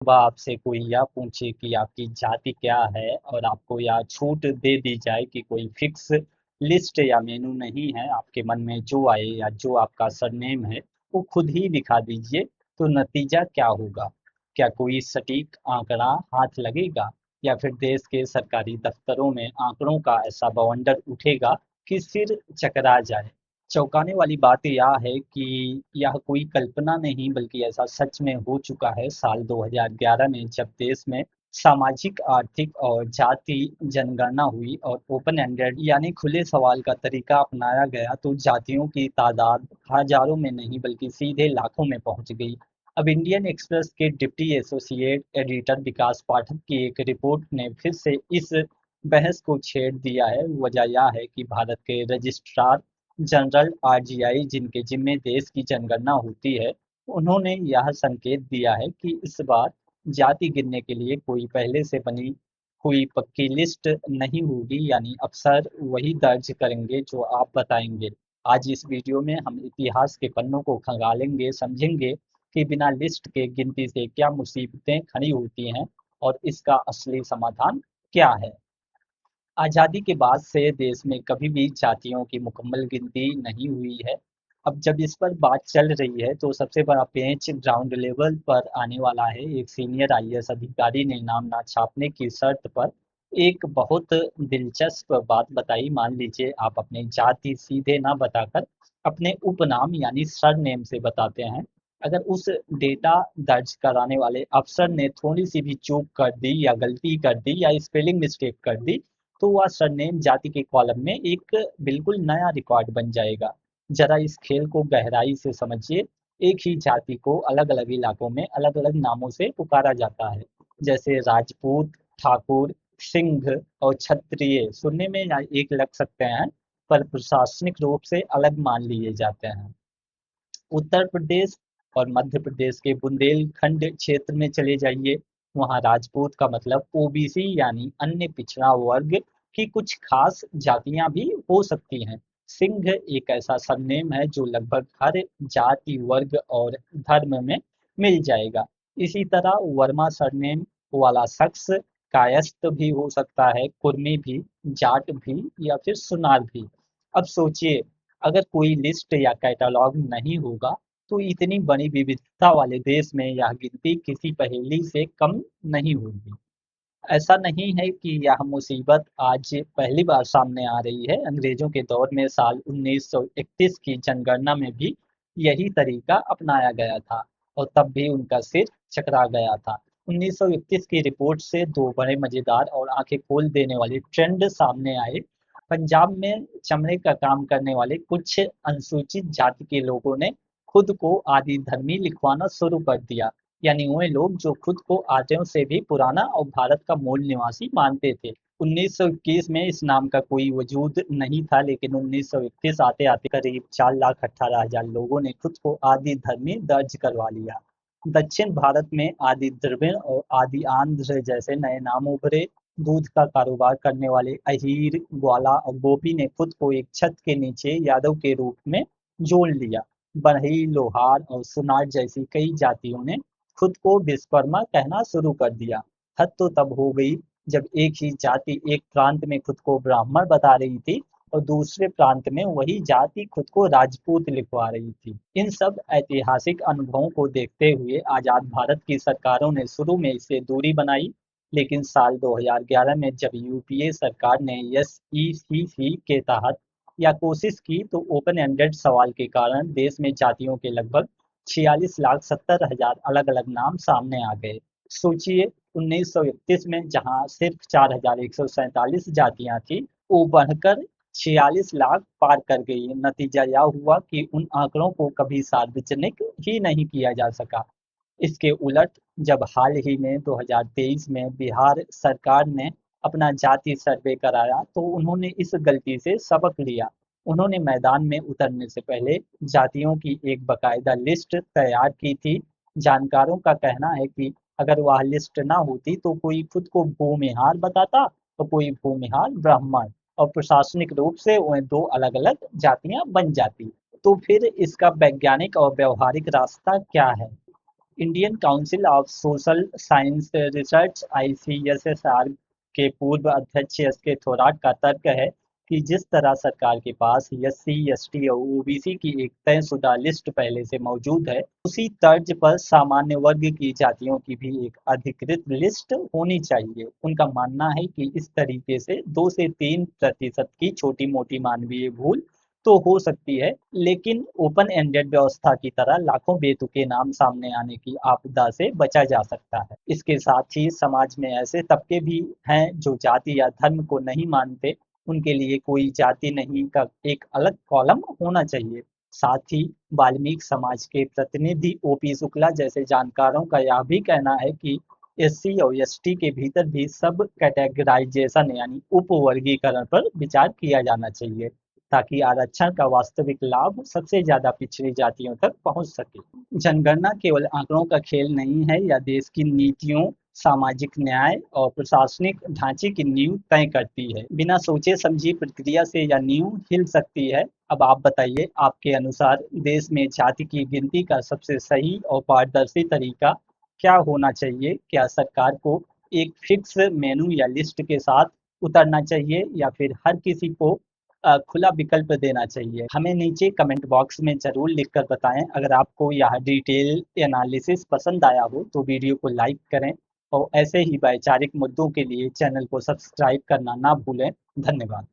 वह आपसे कोई यह पूछे कि आपकी जाति क्या है और आपको यह छूट दे दी जाए कि कोई फिक्स लिस्ट या मेनू नहीं है, आपके मन में जो आए या जो आपका सरनेम है वो खुद ही लिखा दीजिए, तो नतीजा क्या होगा? क्या कोई सटीक आंकड़ा हाथ लगेगा या फिर देश के सरकारी दफ्तरों में आंकड़ों का ऐसा बवंडर उठेगा कि सिर चकरा जाए? चौंकाने वाली बात यह है कि यह कोई कल्पना नहीं बल्कि ऐसा सच में हो चुका है। साल 2011 में जब देश में सामाजिक, आर्थिक और जाति जनगणना हुई और ओपन एंडेड यानी खुले सवाल का तरीका अपनाया गया, तो जातियों की तादाद हजारों में नहीं बल्कि सीधे लाखों में पहुंच गई। अब इंडियन एक्सप्रेस के डिप्टी एसोसिएट एडिटर विकास पाठक की एक रिपोर्ट ने फिर से इस बहस को छेड़ दिया है। वजह यह है कि भारत के रजिस्ट्रार जनरल आरजीआई, जिनके जिम्मे देश की जनगणना होती है, उन्होंने यह संकेत दिया है कि इस बार जाति गिनने के लिए कोई पहले से बनी हुई पक्की लिस्ट नहीं होगी, यानी अफसर वही दर्ज करेंगे जो आप बताएंगे। आज इस वीडियो में हम इतिहास के पन्नों को खंगालेंगे, समझेंगे कि बिना लिस्ट के गिनती से क्या मुसीबतें खड़ी होती हैं और इसका असली समाधान क्या है। आज़ादी के बाद से देश में कभी भी जातियों की मुकम्मल गिनती नहीं हुई है। अब जब इस पर बात चल रही है तो सबसे बड़ा पेंच ग्राउंड लेवल पर आने वाला है। एक सीनियर आईएएस अधिकारी ने नाम ना छापने की शर्त पर एक बहुत दिलचस्प बात बताई। मान लीजिए आप अपनी जाति सीधे ना बताकर अपने उपनाम यानी सरनेम से बताते हैं। अगर उस डेटा दर्ज कराने वाले अफसर ने थोड़ी सी भी चूक कर दी या गलती कर दी या स्पेलिंग मिस्टेक कर दी, तो वह सरनेम जाति के कॉलम में एक बिल्कुल नया रिकॉर्ड बन जाएगा। जरा इस खेल को गहराई से समझिए। एक ही जाति को अलग अलग इलाकों में अलग अलग नामों से पुकारा जाता है, जैसे राजपूत, ठाकुर, सिंह और क्षत्रिय सुनने में ना एक लग सकते हैं, पर प्रशासनिक रूप से अलग मान लिए जाते हैं। उत्तर प्रदेश और मध्य प्रदेश के बुंदेलखंड क्षेत्र में चले जाइए। वहाँ राजपूत का मतलब ओबीसी यानी अन्य पिछड़ा वर्ग की कुछ खास जातियां भी हो सकती हैं। सिंह एक ऐसा सरनेम है जो लगभग हर जाति, वर्ग और धर्म में मिल जाएगा। इसी तरह वर्मा सरनेम वाला शख्स कायस्थ भी हो सकता है, कुर्मी भी, जाट भी या फिर सुनार भी। अब सोचिए, अगर कोई लिस्ट या कैटलॉग नहीं होगा तो इतनी बड़ी विविधता वाले देश में यह गिनती किसी पहेली से कम नहीं होगी। ऐसा नहीं है कि यह मुसीबत आज पहली बार सामने आ रही है। अंग्रेजों के दौर में साल 1931 की जनगणना में भी यही तरीका अपनाया गया था और तब भी उनका सिर चकरा गया था। 1931 की रिपोर्ट से दो बड़े मजेदार और आंखें खोल देने वाले ट्रेंड सामने आए। पंजाब में चमड़े का काम करने वाले कुछ अनुसूचित जाति के लोगों ने खुद को आदि धर्मी लिखवाना शुरू कर दिया, यानी वे लोग जो खुद को आर्यों से भी पुराना और भारत का मूल निवासी मानते थे। 1921 में इस नाम का कोई वजूद नहीं था, लेकिन 1931 आते आते करीब 4,18,000 लोगों ने खुद को आदि धर्मी दर्ज करवा लिया। दक्षिण भारत में आदि द्रविड़ और आदि आंध्र जैसे नए नाम उभरे। दूध का कारोबार करने वाले अहीर, ग्वाला और गोपी ने खुद को एक छत के नीचे यादव के रूप में जोड़ लिया। बढ़ई, लोहार और सुनार जैसी कई जातियों ने खुद को विश्वकर्मा कहना शुरू कर दिया। हद तो तब हो गई जब एक ही जाति एक प्रांत में खुद को ब्राह्मण बता रही थी और दूसरे प्रांत में वही जाति खुद को राजपूत लिखवा रही थी। इन सब ऐतिहासिक अनुभवों को देखते हुए आजाद भारत की सरकारों ने शुरू में इससे दूरी बनाई, लेकिन साल 2011 में जब यूपीए सरकार ने एसईसीसी के तहत या कोशिश की, तो ओपन एंडेड सवाल के कारण देश में जातियों के लगभग 46,70,000 अलग अलग नाम सामने आ गए। सोचिए, 1931 में जहां सिर्फ 4,147 जातियां थी, वो बढ़कर 46 लाख पार कर गई। नतीजा यह हुआ कि उन आंकड़ों को कभी सार्वजनिक ही नहीं किया जा सका। इसके उलट जब हाल ही में 2023 में बिहार सरकार ने अपना जाति सर्वे कराया, तो उन्होंने इस गलती से सबक लिया। उन्होंने मैदान में उतरने से पहले जातियों की एक बकायदा लिस्ट तैयार की थी। जानकारों का कहना है कि अगर वह लिस्ट ना होती तो कोई खुद को भूमिहार बताता तो कोई भूमिहार ब्राह्मण, और प्रशासनिक रूप से वह दो अलग अलग जातियां बन जाती। तो फिर इसका वैज्ञानिक और व्यवहारिक रास्ता क्या है? Indian council of social science research (ICSSR) के पूर्व अध्यक्ष एस.के. थोराट का तर्क है कि जिस तरह सरकार के पास एससी, एसटी और ओबीसी की एक तयशुदा लिस्ट पहले से मौजूद है, उसी तर्ज पर सामान्य वर्ग की जातियों की भी एक अधिकृत लिस्ट होनी चाहिए। उनका मानना है कि इस तरीके से 2 से 3% की छोटी-मोटी मानवीय भूल तो हो सकती है, लेकिन ओपन एंडेड व्यवस्था की तरह लाखों बेतुके नाम सामने आने की आपदा से बचा जा सकता है। इसके साथ ही समाज में ऐसे तबके भी हैं जो जाति या धर्म को नहीं मानते, उनके लिए कोई जाति नहीं का एक अलग कॉलम होना चाहिए। साथ ही वाल्मीकि समाज के प्रतिनिधि ओपी शुक्ला जैसे जानकारों का यह भी कहना है कि एससी और एसटी के भीतर भी सब कैटेगराइजेशन यानी उप वर्गीकरण पर विचार किया जाना चाहिए, ताकि आरक्षण का वास्तविक लाभ सबसे ज्यादा पिछड़ी जातियों तक पहुंच सके। जनगणना केवल आंकड़ों का खेल नहीं है, यह देश की नीतियों, सामाजिक न्याय और प्रशासनिक ढांचे की नींव तय करती है। बिना सोचे समझी प्रक्रिया से यह नींव हिल सकती है। अब आप बताइए, आपके अनुसार देश में जाति की गिनती का सबसे सही और पारदर्शी तरीका क्या होना चाहिए? क्या सरकार को एक फिक्स मेनू या लिस्ट के साथ उतरना चाहिए, या फिर हर किसी को खुला विकल्प देना चाहिए? हमें नीचे कमेंट बॉक्स में ज़रूर लिखकर बताएं। अगर आपको यह डिटेल एनालिसिस पसंद आया हो तो वीडियो को लाइक करें, और ऐसे ही वैचारिक मुद्दों के लिए चैनल को सब्सक्राइब करना ना भूलें। धन्यवाद।